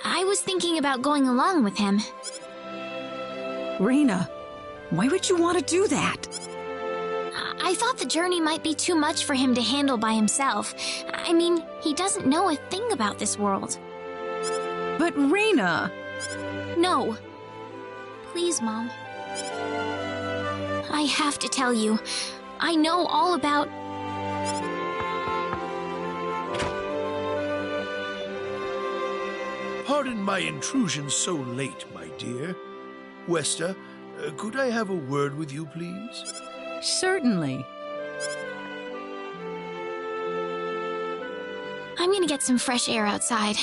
Speaker 2: I was thinking about going along with him.
Speaker 3: Reina, why would you want to do that?
Speaker 2: I thought the journey might be too much for him to handle by himself. I mean, he doesn't know a thing about this world.
Speaker 3: But Reina...
Speaker 2: No. Please, Mom. I have to tell you. I know all about...
Speaker 1: Pardon my intrusion so late, my dear. Westa, could I have a word with you, please?
Speaker 3: Certainly.
Speaker 2: I'm gonna get some fresh air outside.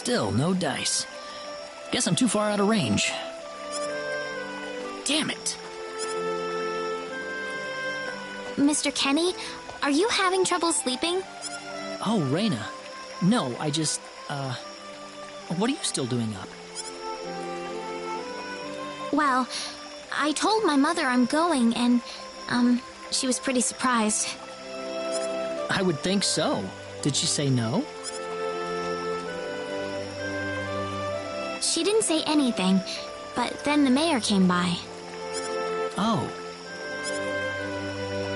Speaker 4: Still, no dice. Guess I'm too far out of range. Damn it.
Speaker 2: Mr. Kenny, are you having trouble sleeping?
Speaker 4: Oh, Reyna. No, I just, what are you still doing up?
Speaker 2: Well, I told my mother I'm going, and, she was pretty surprised.
Speaker 4: I would think so. Did she say no?
Speaker 2: She didn't say anything, but then the mayor came by.
Speaker 4: Oh.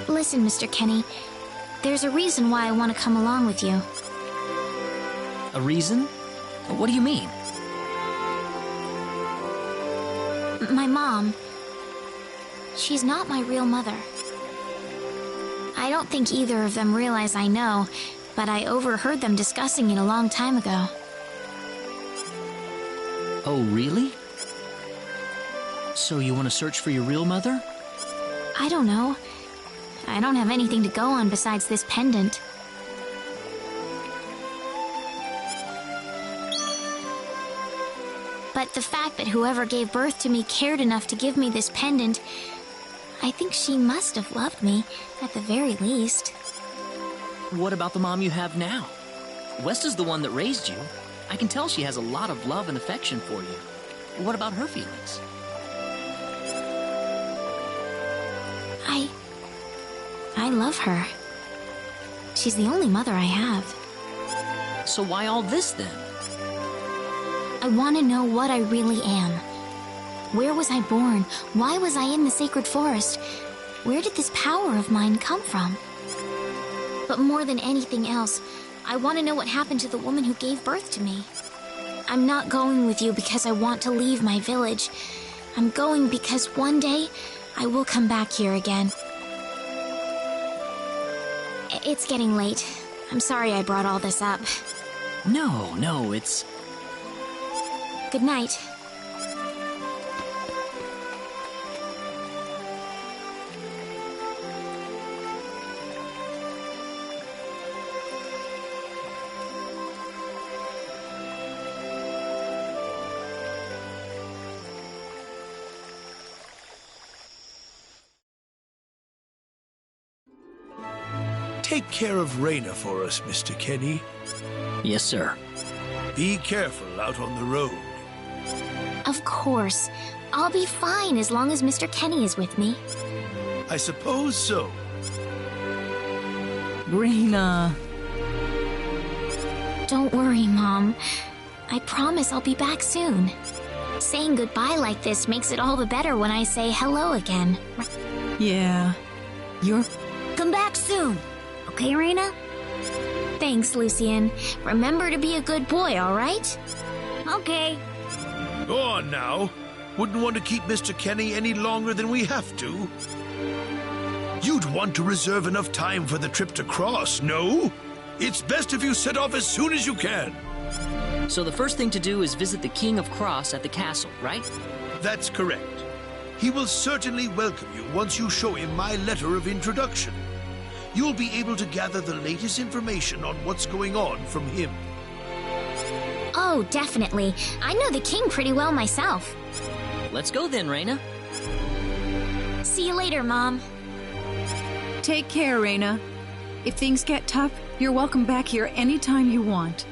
Speaker 2: Listen, Mr. Kenny, there's a reason why I want to come along with you.
Speaker 4: A reason? What do you mean?
Speaker 2: My mom. She's not my real mother. I don't think either of them realize I know, but I overheard them discussing it a long time ago.
Speaker 4: Oh, really? So you want to search for your real mother?
Speaker 2: I don't know. I don't have anything to go on besides this pendant. But the fact that whoever gave birth to me cared enough to give me this pendant, I think she must have loved me, at the very least.
Speaker 4: What about the mom you have now? West is the one that raised you. I can tell she has a lot of love and affection for you. What about her feelings?
Speaker 2: I love her. She's the only mother I have.
Speaker 4: So why all this then?
Speaker 2: I want to know what I really am. Where was I born? Why was I in the sacred forest? Where did this power of mine come from? But more than anything else, I want to know what happened to the woman who gave birth to me. I'm not going with you because I want to leave my village. I'm going because one day I will come back here again. It's getting late. I'm sorry I brought all this up.
Speaker 4: No, it's...
Speaker 2: Good night.
Speaker 1: Take care of Reyna for us, Mr. Kenny.
Speaker 4: Yes, sir.
Speaker 1: Be careful out on the road.
Speaker 2: Of course. I'll be fine as long as Mr. Kenny is with me.
Speaker 1: I suppose so.
Speaker 3: Reyna.
Speaker 2: Don't worry, Mom. I promise I'll be back soon. Saying goodbye like this makes it all the better when I say hello again.
Speaker 3: Yeah. You're...
Speaker 2: Come back soon. Okay, Reyna? Thanks, Lucian. Remember to be a good boy, all right? Okay.
Speaker 1: Go on now. Wouldn't want to keep Mr. Kenny any longer than we have to. You'd want to reserve enough time for the trip to Cross, no? It's best if you set off as soon as you can.
Speaker 4: So the first thing to do is visit the King of Cross at the castle, right?
Speaker 1: That's correct. He will certainly welcome you once you show him my letter of introduction. You'll be able to gather the latest information on what's going on from him.
Speaker 2: Oh, definitely. I know the king pretty well myself.
Speaker 4: Let's go then, Reyna.
Speaker 2: See you later, Mom.
Speaker 3: Take care, Reyna. If things get tough, you're welcome back here anytime you want.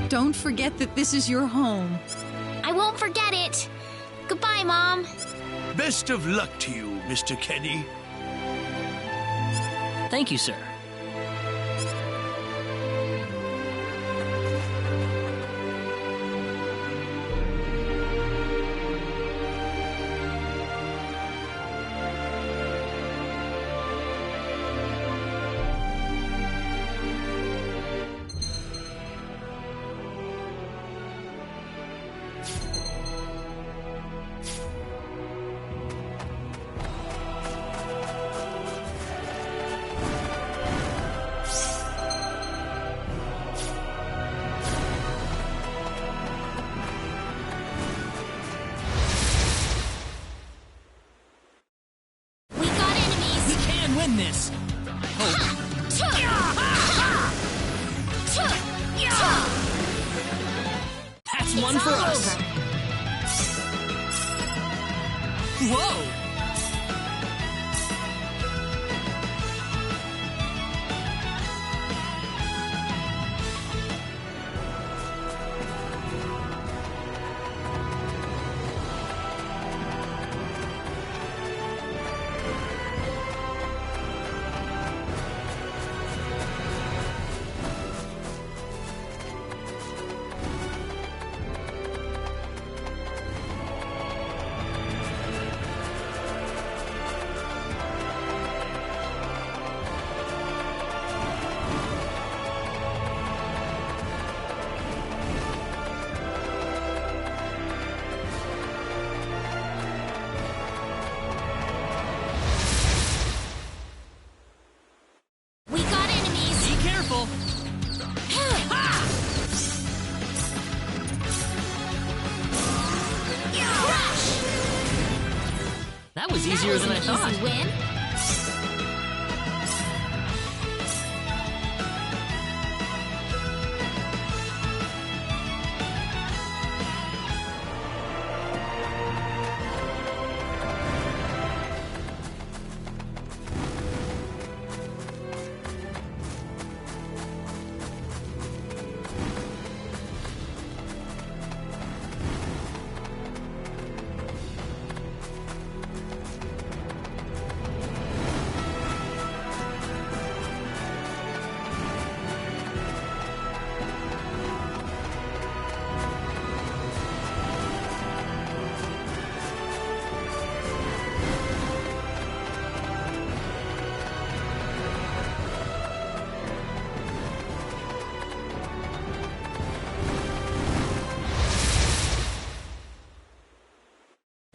Speaker 3: Don't forget that this is your home.
Speaker 2: I won't forget it. Goodbye, Mom.
Speaker 1: Best of luck to you, Mr. Kenny.
Speaker 4: Thank you, sir. one for
Speaker 2: all
Speaker 4: us.
Speaker 2: over.
Speaker 4: Whoa!
Speaker 2: We got enemies.
Speaker 4: Be careful!
Speaker 2: Crash!
Speaker 4: That was easier than I thought.
Speaker 2: Easy win.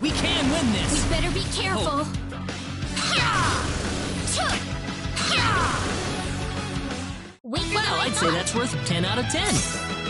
Speaker 4: We can win this!
Speaker 2: We better be careful. Wake
Speaker 4: Well, I'd say that's worth 10 out of 10.